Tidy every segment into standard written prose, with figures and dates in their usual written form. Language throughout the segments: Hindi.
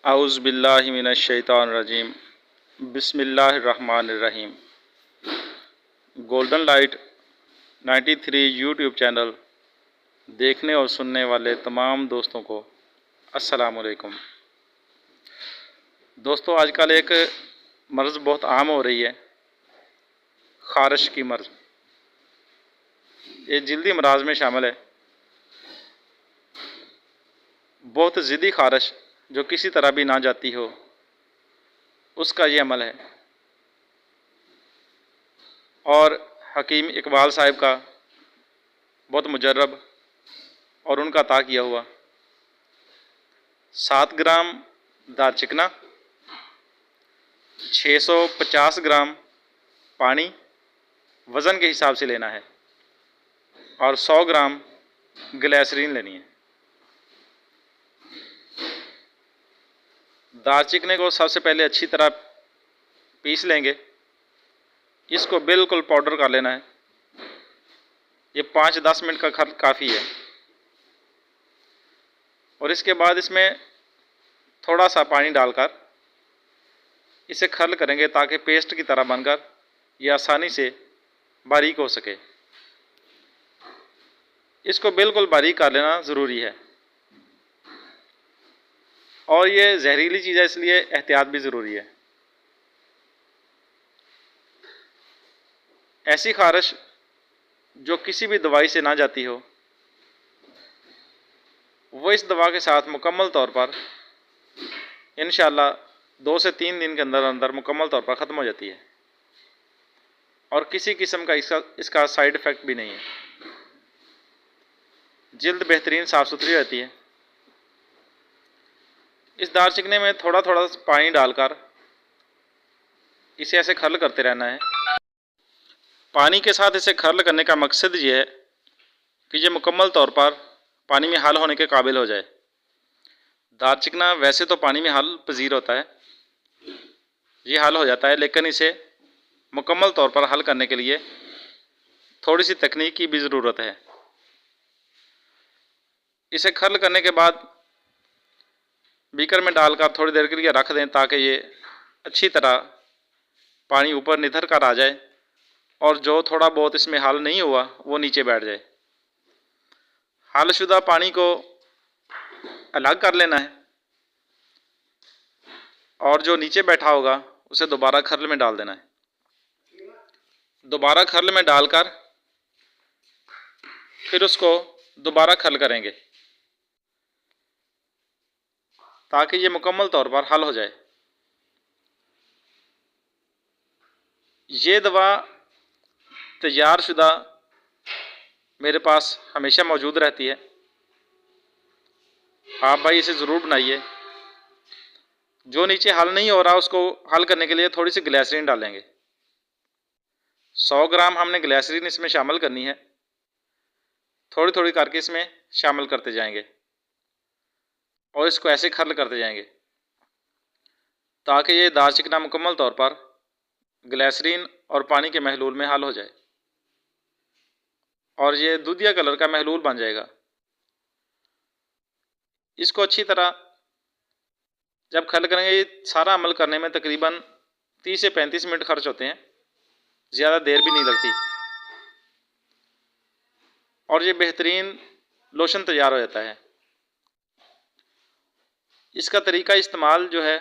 आउज़ु बिल्लाहि मिनश शैतानिर रजीम। बिस्मिल्लाहिर्रहमानिर्रहीम। गोल्डन लाइट 93 यूट्यूब चैनल देखने और सुनने वाले तमाम दोस्तों को अस्सलामु अलैकुम। दोस्तों, आजकल एक मर्ज़ बहुत आम हो रही है, ख़ारिश की मर्ज़। ये जल्दी अमराज में शामिल है। बहुत ज़िद्दी ख़ारिश जो किसी तरह भी ना जाती हो, उसका ये अमल है। और हकीम इकबाल साहब का बहुत मुजर्रब और उनका अता किया हुआ 7 ग्राम दारचिकना, 650 ग्राम पानी वज़न के हिसाब से लेना है और 100 ग्राम ग्लिसरीन लेनी है। दारचिकने को सबसे पहले अच्छी तरह पीस लेंगे। इसको बिल्कुल पाउडर कर लेना है। ये 5-10 मिनट का खर्च काफ़ी है। और इसके बाद इसमें थोड़ा सा पानी डालकर इसे खर्ल करेंगे ताकि पेस्ट की तरह बनकर ये आसानी से बारीक हो सके। इसको बिल्कुल बारीक कर लेना ज़रूरी है। और ये जहरीली चीज़ है, इसलिए एहतियात भी ज़रूरी है। ऐसी ख़ारिश जो किसी भी दवाई से ना जाती हो, वो इस दवा के साथ मुकम्मल तौर पर इंशाअल्लाह 2 से 3 दिन के अंदर अंदर मुकम्मल तौर पर ख़त्म हो जाती है और किसी किस्म का इसका साइड इफ़ेक्ट भी नहीं है। जल्द बेहतरीन साफ़ सुथरी रहती है। इस दारचिकने में थोड़ा थोड़ा पानी डालकर इसे ऐसे खर्ल करते रहना है। पानी के साथ इसे खर्ल करने का मकसद ये है कि ये मुकम्मल तौर पर पानी में हल होने के काबिल हो जाए। दारचिकना वैसे तो पानी में हल पजीर होता है, ये हल हो जाता है, लेकिन इसे मुकम्मल तौर पर हल करने के लिए थोड़ी सी तकनीक की भी ज़रूरत है। इसे खर्ल करने के बाद बीकर में डालकर थोड़ी देर के लिए रख दें ताकि ये अच्छी तरह पानी ऊपर निथर कर आ जाए और जो थोड़ा बहुत इसमें हल नहीं हुआ वो नीचे बैठ जाए। हलशुदा पानी को अलग कर लेना है और जो नीचे बैठा होगा उसे दोबारा खर्ल में डाल देना है। दोबारा खर्ल में डालकर फिर उसको दोबारा खर्ल करेंगे ताकि ये मुकम्मल तौर पर हल हो जाए। ये दवा तैयार शुदा मेरे पास हमेशा मौजूद रहती है। आप भाई इसे ज़रूर बनाइए। जो नीचे हल नहीं हो रहा उसको हल करने के लिए थोड़ी सी ग्लिसरीन डालेंगे। 100 ग्राम हमने ग्लिसरीन इसमें शामिल करनी है। थोड़ी थोड़ी करके इसमें शामिल करते जाएंगे और इसको ऐसे खर्ल करते जाएंगे ताकि ये दारचिकना मुकम्मल तौर पर ग्लिसरीन और पानी के महलूल में हल हो जाए और ये दूधिया कलर का महलूल बन जाएगा। इसको अच्छी तरह जब खर्ल करेंगे, ये सारा अमल करने में तकरीबन 30 से 35 मिनट खर्च होते हैं, ज़्यादा देर भी नहीं लगती और ये बेहतरीन लोशन तैयार हो जाता है। इसका तरीका इस्तेमाल जो है,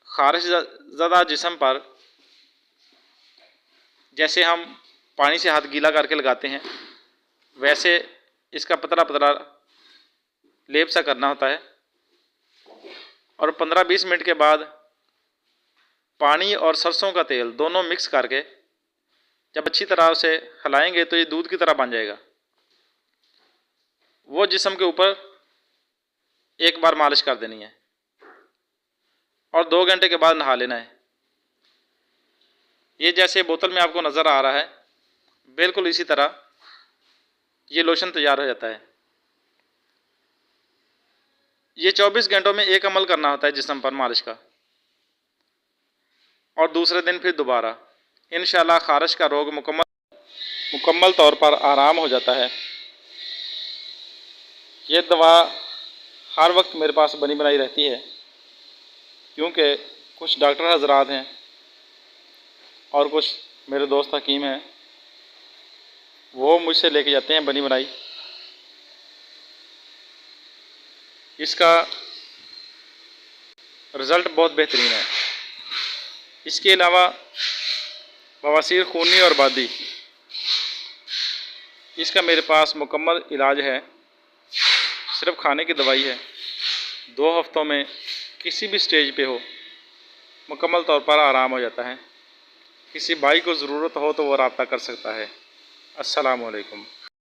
ख़ारिश ज़दा जिस्म पर जैसे हम पानी से हाथ गीला करके लगाते हैं, वैसे इसका पतला पतला लेप सा करना होता है और 15-20 मिनट के बाद पानी और सरसों का तेल दोनों मिक्स करके जब अच्छी तरह उसे हिलाएंगे तो ये दूध की तरह बन जाएगा। वो जिस्म के ऊपर एक बार मालिश कर देनी है और 2 घंटे के बाद नहा लेना है। ये जैसे बोतल में आपको नज़र आ रहा है, बिल्कुल इसी तरह ये लोशन तैयार हो जाता है। ये 24 घंटों में एक अमल करना होता है जिस्म पर मालिश का और दूसरे दिन फिर दोबारा। इंशाअल्लाह ख़ारिश का रोग मुकम्मल तौर पर आराम हो जाता है। ये दवा हर वक्त मेरे पास बनी बनाई रहती है, क्योंकि कुछ डॉक्टर हजरात हैं और कुछ मेरे दोस्त हकीम हैं, वो मुझसे लेके जाते हैं बनी बनाई। इसका रिज़ल्ट बहुत बेहतरीन है। इसके अलावा बवासीर खूनी और बादी, इसका मेरे पास मुकम्मल इलाज है। सिर्फ खाने की दवाई है। 2 हफ्तों में किसी भी स्टेज पे हो मुकम्मल तौर पर आराम हो जाता है। किसी भाई को ज़रूरत हो तो वो रब्ता कर सकता है। अस्सलामु अलैकुम।